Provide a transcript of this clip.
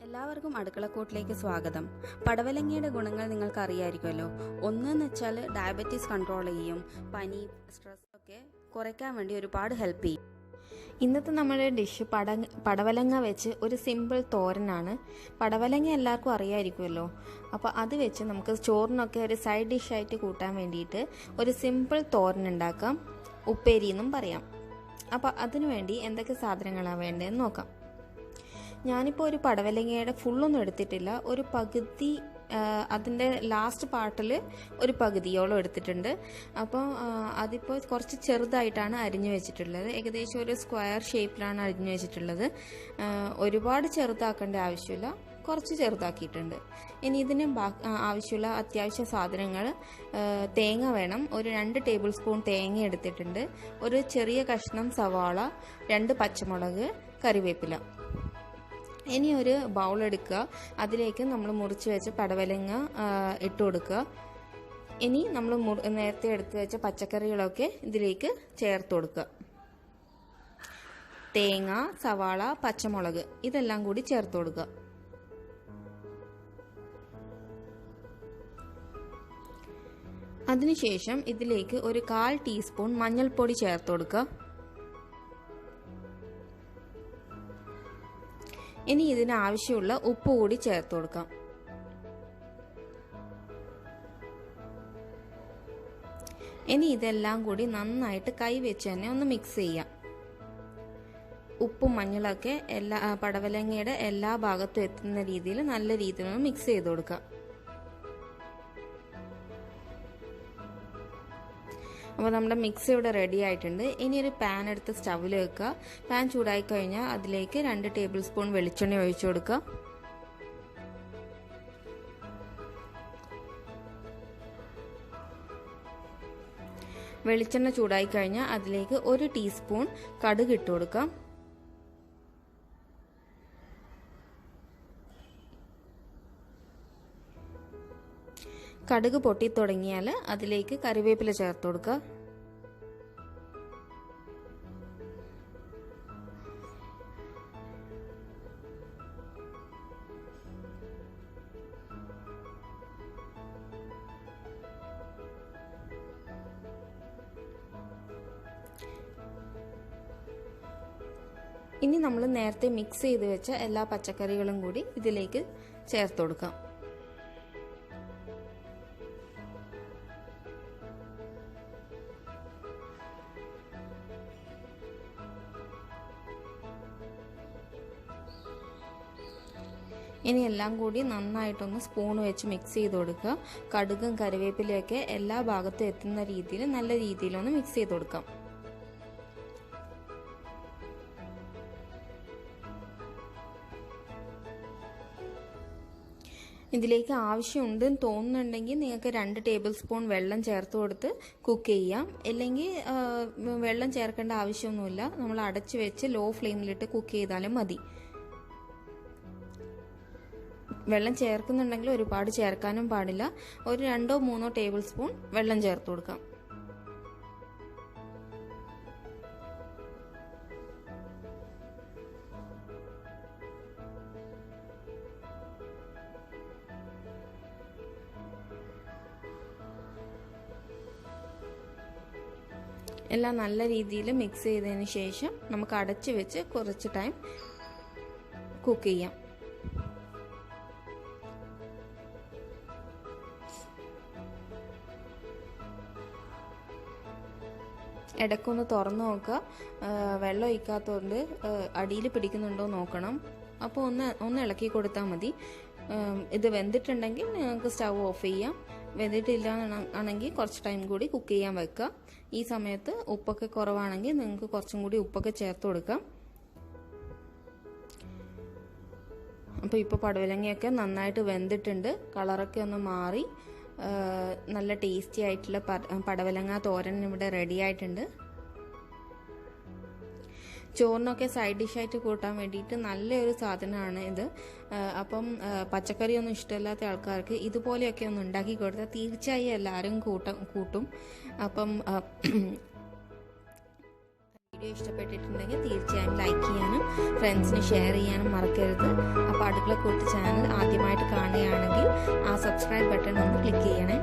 എല്ലാവർക്കും അടുക്കളക്കൂട്ടിലേക്ക് സ്വാഗതം. പടവലങ്ങയുടെ ഗുണങ്ങൾ നിങ്ങൾക്ക് അറിയാമായിരിക്കുമല്ലോ. ഒന്നെന്ന് വെച്ചാൽ ഡയബറ്റീസ് കൺട്രോൾ ചെയ്യും, പനി, സ്ട്രെസ് ഒക്കെ കുറയ്ക്കാൻ വേണ്ടി ഒരുപാട് ഹെൽപ്പ് ചെയ്യും. ഇന്നത്തെ നമ്മുടെ ഡിഷ് പടവലങ്ങ വെച്ച് ഒരു സിമ്പിൾ തോരനാണ്. പടവലങ്ങ എല്ലാവർക്കും അറിയാമായിരിക്കുമല്ലോ. അപ്പോൾ അത് വെച്ച് നമുക്ക് ചോറിനൊക്കെ ഒരു സൈഡ് ഡിഷായിട്ട് കൂട്ടാൻ വേണ്ടിയിട്ട് ഒരു സിമ്പിൾ തോരൻ ഉണ്ടാക്കാം. ഉപ്പേരി എന്നും പറയാം. അപ്പോൾ അതിനുവേണ്ടി എന്തൊക്കെ സാധനങ്ങളാണ് വേണ്ടതെന്ന് നോക്കാം. ഞാനിപ്പോൾ ഒരു പടവലങ്ങയുടെ ഫുള്ളൊന്നും എടുത്തിട്ടില്ല, ഒരു പകുതി അതിൻ്റെ ലാസ്റ്റ് പാർട്ടിൽ ഒരു പകുതിയോളം എടുത്തിട്ടുണ്ട്. അപ്പോൾ അതിപ്പോൾ കുറച്ച് ചെറുതായിട്ടാണ് അരിഞ്ഞു വെച്ചിട്ടുള്ളത്. ഏകദേശം ഒരു സ്ക്വയർ ഷേപ്പിലാണ് അരിഞ്ഞു വെച്ചിട്ടുള്ളത്. ഒരുപാട് ചെറുതാക്കേണ്ട ആവശ്യമില്ല, കുറച്ച് ചെറുതാക്കിയിട്ടുണ്ട്. ഇനി ഇതിന് ആവശ്യമുള്ള അത്യാവശ്യ സാധനങ്ങൾ: തേങ്ങ വേണം, ഒരു 2 ടേബിൾ സ്പൂൺ തേങ്ങ എടുത്തിട്ടുണ്ട്, ഒരു ചെറിയ കഷ്ണം സവാള, 2 പച്ചമുളക്, കറിവേപ്പില. ഇനി ഒരു ബൗൾ എടുക്കുക, അതിലേക്ക് നമ്മൾ മുറിച്ച് വെച്ച പടവലങ്ങ ഇട്ട് കൊടുക്കുക. ഇനി നമ്മൾ നേരത്തെ എടുത്ത് വെച്ച പച്ചക്കറികളൊക്കെ ഇതിലേക്ക് ചേർത്ത് കൊടുക്കുക. തേങ്ങ, സവാള, പച്ചമുളക് ഇതെല്ലാം കൂടി ചേർത്ത് കൊടുക്കുക. അതിനുശേഷം ഇതിലേക്ക് ഒരു 1/4 ടീസ്പൂൺ മഞ്ഞൾപ്പൊടി ചേർത്ത് കൊടുക്കുക. ഇനി ഇതിന് ആവശ്യമുള്ള ഉപ്പ് കൂടി ചേർത്ത് കൊടുക്കാം. ഇനി ഇതെല്ലാം കൂടി നന്നായിട്ട് കൈ വെച്ച് തന്നെ ഒന്ന് മിക്സ് ചെയ്യാം. ഉപ്പും മഞ്ഞളൊക്കെ പടവലങ്ങയുടെ എല്ലാ ഭാഗത്തും എത്തുന്ന രീതിയിൽ നല്ല രീതിയിൽ ഒന്ന് മിക്സ് ചെയ്ത് കൊടുക്കാം. അപ്പോൾ നമ്മുടെ മിക്സ് ഇവിടെ റെഡി ആയിട്ടുണ്ട്. ഇനി ഒരു പാൻ എടുത്ത് സ്റ്റൗവിൽ വെക്കുക. പാൻ ചൂടായി കഴിഞ്ഞാൽ അതിലേക്ക് 2 ടേബിൾ സ്പൂൺ വെളിച്ചെണ്ണ ഒഴിച്ചു കൊടുക്കുക. വെളിച്ചെണ്ണ ചൂടായി കഴിഞ്ഞാൽ അതിലേക്ക് 1 ടീസ്പൂൺ കടുക് ഇട്ട് കൊടുക്കാം. കടുക് പൊട്ടി തുടങ്ങിയാൽ അതിലേക്ക് കറിവേപ്പില ചേർത്ത് കൊടുക്കുക. ഇനി നമ്മൾ നേരത്തെ മിക്സ് ചെയ്ത് വെച്ച എല്ലാ പച്ചക്കറികളും കൂടി ഇതിലേക്ക് ചേർത്ത് കൊടുക്കാം. ഇനി എല്ലാം കൂടി നന്നായിട്ടൊന്ന് സ്പൂൺ വെച്ച് മിക്സ് ചെയ്ത് കൊടുക്കുക. കടുകും കറിവേപ്പിലയൊക്കെ എല്ലാ ഭാഗത്തും എത്തുന്ന രീതിയിൽ നല്ല രീതിയിലൊന്ന് മിക്സ് ചെയ്ത് കൊടുക്കാം. ഇതിലേക്ക് ആവശ്യമുണ്ടെന്ന് തോന്നുന്നുണ്ടെങ്കിൽ നിങ്ങൾക്ക് 2 ടേബിൾ സ്പൂൺ വെള്ളം ചേർത്ത് കൊടുത്ത് കുക്ക് ചെയ്യാം. അല്ലെങ്കിൽ വെള്ളം ചേർക്കേണ്ട ആവശ്യമൊന്നുമില്ല, നമ്മൾ അടച്ചു വെച്ച് ലോ ഫ്ലെയിമിലിട്ട് കുക്ക് ചെയ്താലും മതി. വെള്ളം ചേർക്കുന്നുണ്ടെങ്കിൽ ഒരുപാട് ചേർക്കാനും പാടില്ല. ഒരു 2-3 ടേബിൾ സ്പൂൺ വെള്ളം ചേർത്ത് കൊടുക്കാം. എല്ലാം നല്ല രീതിയിൽ മിക്സ് ചെയ്തതിന് ശേഷം നമുക്ക് അടച്ചു വെച്ച് കുറച്ച് ടൈം കുക്ക് ചെയ്യാം. ഇടയ്ക്കൊന്ന് തുറന്നു നോക്കുക, വെള്ളം ഒഴിക്കാത്തതുകൊണ്ട് അടിയിൽ പിടിക്കുന്നുണ്ടോ നോക്കണം. അപ്പോൾ ഒന്ന് ഇളക്കി കൊടുത്താൽ മതി. ഇത് വെന്തിട്ടുണ്ടെങ്കിൽ നിങ്ങൾക്ക് സ്റ്റൗ ഓഫ് ചെയ്യാം. വെന്തിട്ടില്ല ആണെങ്കിൽ കുറച്ച് ടൈം കൂടി കുക്ക് ചെയ്യാൻ വെക്കുക. ഈ സമയത്ത് ഉപ്പൊക്കെ കുറവാണെങ്കിൽ നിങ്ങൾക്ക് കുറച്ചും കൂടി ഉപ്പൊക്കെ ചേർത്ത് കൊടുക്കാം. അപ്പോൾ ഇപ്പോൾ പടവലങ്ങയൊക്കെ നന്നായിട്ട് വെന്തിട്ടുണ്ട്, കളറൊക്കെ ഒന്ന് മാറി നല്ല ടേസ്റ്റി ആയിട്ടുള്ള പടവലങ്ങ തോരൻ ഇവിടെ റെഡി ആയിട്ടുണ്ട്. ചോറിനൊക്കെ സൈഡ് ഡിഷായിട്ട് കൂട്ടാൻ വേണ്ടിയിട്ട് നല്ലൊരു സാധനമാണ് ഇത്. അപ്പം പച്ചക്കറിയൊന്നും ഇഷ്ടമില്ലാത്ത ആൾക്കാർക്ക് ഇതുപോലെയൊക്കെ ഒന്ന് ഉണ്ടാക്കി കൊടുത്താൽ തീർച്ചയായും എല്ലാവരും കൂട്ടും. അപ്പം വീഡിയോ ഇഷ്ടപ്പെട്ടിട്ടുണ്ടെങ്കിൽ തീർച്ചയായും ലൈക്ക് ചെയ്യാനും ഫ്രണ്ട്സിന് ഷെയർ ചെയ്യാനും മറക്കരുത്. അപ്പോൾ അടുക്കളക്കൂട്ട് ചാനൽ ആദ്യമായിട്ട് കാണുകയാണെങ്കിൽ ആ സബ്സ്ക്രൈബ് ബട്ടൺ ഒന്ന് ക്ലിക്ക് ചെയ്യണേ.